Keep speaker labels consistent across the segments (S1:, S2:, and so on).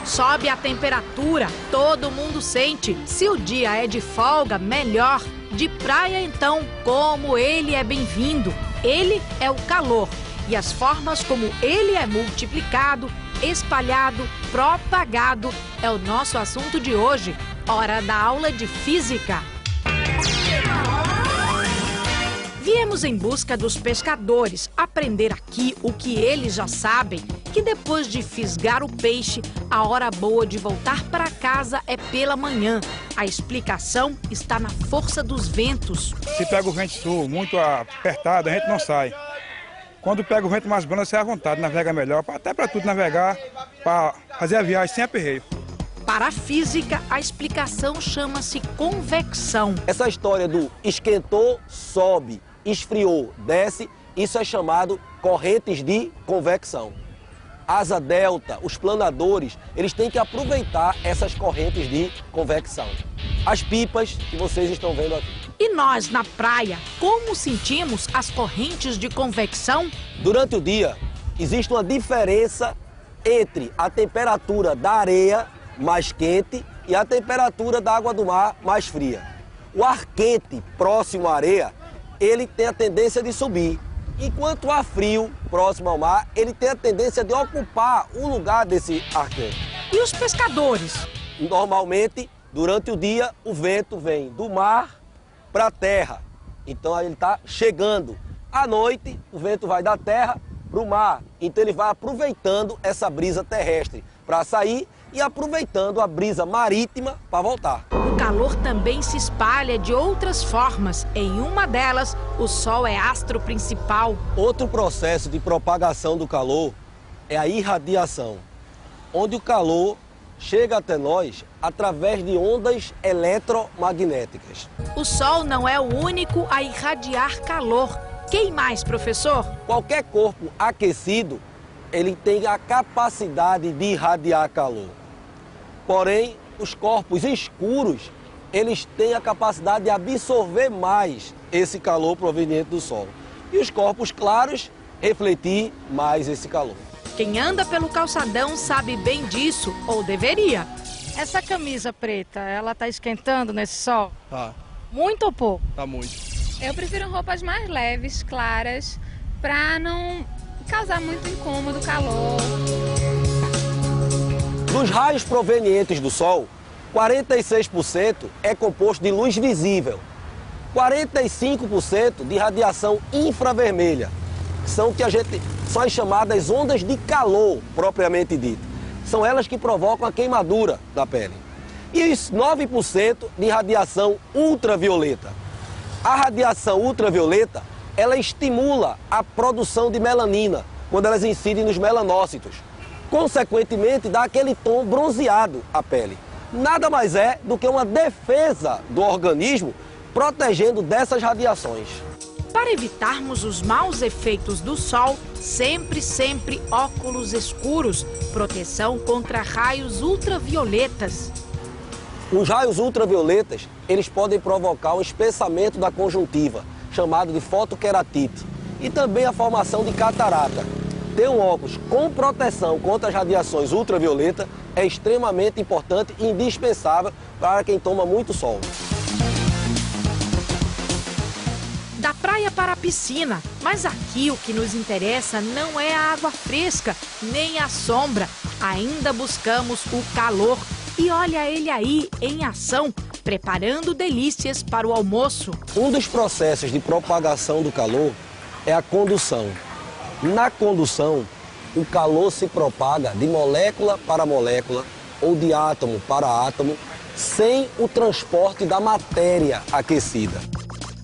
S1: Sobe a temperatura, todo mundo sente. Se o dia é de folga, melhor. De praia, então, como ele é bem-vindo. Ele é o calor. E as formas como ele é multiplicado, espalhado, propagado é o nosso assunto de hoje. Hora da aula de física. Viemos em busca dos pescadores, aprender aqui o que eles já sabem, que depois de fisgar o peixe, a hora boa de voltar para casa é pela manhã. A explicação está na força dos ventos.
S2: Se pega o vento sul muito apertado, a gente não sai. Quando pega o vento mais brando, você é à vontade, navega melhor, até para tudo navegar, para fazer a viagem sem aperreio.
S1: Para a física, a explicação chama-se convecção.
S3: Essa história do esquentou, sobe, esfriou, desce, isso é chamado correntes de convecção. Asa delta, os planadores, eles têm que aproveitar essas correntes de convecção. As pipas que vocês estão vendo aqui.
S1: E nós, na praia, como sentimos as correntes de convecção?
S3: Durante o dia, existe uma diferença entre a temperatura da areia mais quente e a temperatura da água do mar mais fria. O ar quente próximo à areia, ele tem a tendência de subir, enquanto o ar frio próximo ao mar, ele tem a tendência de ocupar o lugar desse ar quente.
S1: E os pescadores?
S3: Normalmente, durante o dia, o vento vem do mar para a terra, então ele está chegando. À noite, o vento vai da terra para o mar, então ele vai aproveitando essa brisa terrestre para sair e aproveitando a brisa marítima para voltar.
S1: O calor também se espalha de outras formas. Em uma delas, o Sol é astro principal.
S3: Outro processo de propagação do calor é a irradiação, onde o calor chega até nós através de ondas eletromagnéticas.
S1: O Sol não é o único a irradiar calor. Quem mais, professor?
S3: Qualquer corpo aquecido, ele tem a capacidade de irradiar calor. Porém, os corpos escuros, eles têm a capacidade de absorver mais esse calor proveniente do Sol. E os corpos claros, refletir mais esse calor.
S1: Quem anda pelo calçadão sabe bem disso, ou deveria.
S4: Essa camisa preta, ela tá esquentando nesse sol?
S5: Tá,
S4: Muito ou pouco?
S5: tá muito.
S6: Eu prefiro roupas mais leves, claras, para não causar muito incômodo, calor.
S3: Dos raios provenientes do Sol, 46% é composto de luz visível, 45% de radiação infravermelha, que são as chamadas ondas de calor, propriamente dito. São elas que provocam a queimadura da pele. E os 9% de radiação ultravioleta. A radiação ultravioleta, ela estimula a produção de melanina, quando elas incidem nos melanócitos. Consequentemente, dá aquele tom bronzeado à pele. Nada mais é do que uma defesa do organismo protegendo dessas radiações.
S1: Para evitarmos os maus efeitos do sol, sempre óculos escuros, proteção contra raios ultravioletas.
S3: Os raios ultravioletas, eles podem provocar um espessamento da conjuntiva, chamado de fotoqueratite, e também a formação de catarata. Ter um óculos com proteção contra as radiações ultravioletas é extremamente importante e indispensável para quem toma muito sol.
S1: Da praia para a piscina, mas aqui o que nos interessa não é a água fresca, nem a sombra. Ainda buscamos o calor. E olha ele aí, em ação, preparando delícias para o almoço.
S3: Um dos processos de propagação do calor é a condução. Na condução, o calor se propaga de molécula para molécula ou de átomo para átomo, sem o transporte da matéria aquecida.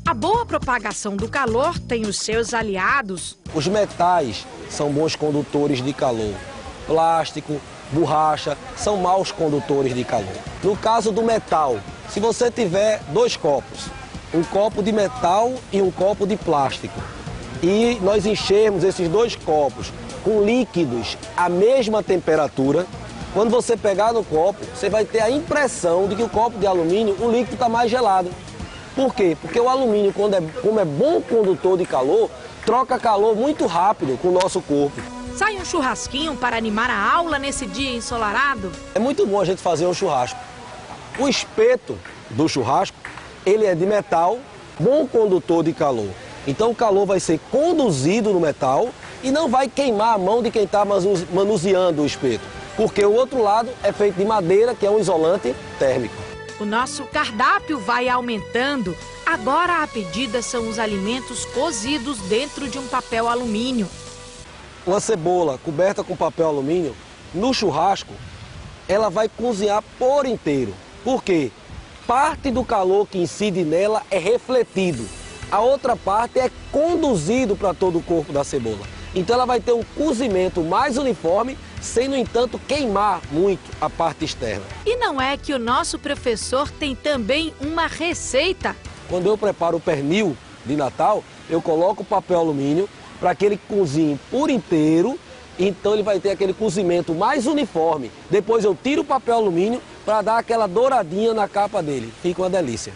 S1: A boa propagação do calor tem os seus aliados.
S3: Os metais são bons condutores de calor. Plástico, borracha, são maus condutores de calor. No caso do metal, se você tiver dois copos, um copo de metal e um copo de plástico, e nós enchermos esses dois copos com líquidos à mesma temperatura, quando você pegar no copo, você vai ter a impressão de que o copo de alumínio, o líquido está mais gelado. Por quê? Porque o alumínio, como é bom condutor de calor, troca calor muito rápido com o nosso corpo.
S1: Sai um churrasquinho para animar a aula nesse dia ensolarado?
S3: É muito bom a gente fazer um churrasco. O espeto do churrasco, ele é de metal, bom condutor de calor. Então o calor vai ser conduzido no metal e não vai queimar a mão de quem está manuseando o espeto. Porque o outro lado é feito de madeira, que é um isolante térmico.
S1: O nosso cardápio vai aumentando. Agora a pedida são os alimentos cozidos dentro de um papel alumínio.
S3: Uma cebola coberta com papel alumínio, no churrasco, ela vai cozinhar por inteiro. Por quê? Parte do calor que incide nela é refletido. A outra parte é conduzido para todo o corpo da cebola. Então ela vai ter um cozimento mais uniforme, sem, no entanto, queimar muito a parte externa.
S1: E não é que o nosso professor tem também uma receita?
S3: Quando eu preparo o pernil de Natal, eu coloco o papel alumínio para que ele cozinhe por inteiro, então ele vai ter aquele cozimento mais uniforme. Depois eu tiro o papel alumínio para dar aquela douradinha na capa dele. Fica uma delícia.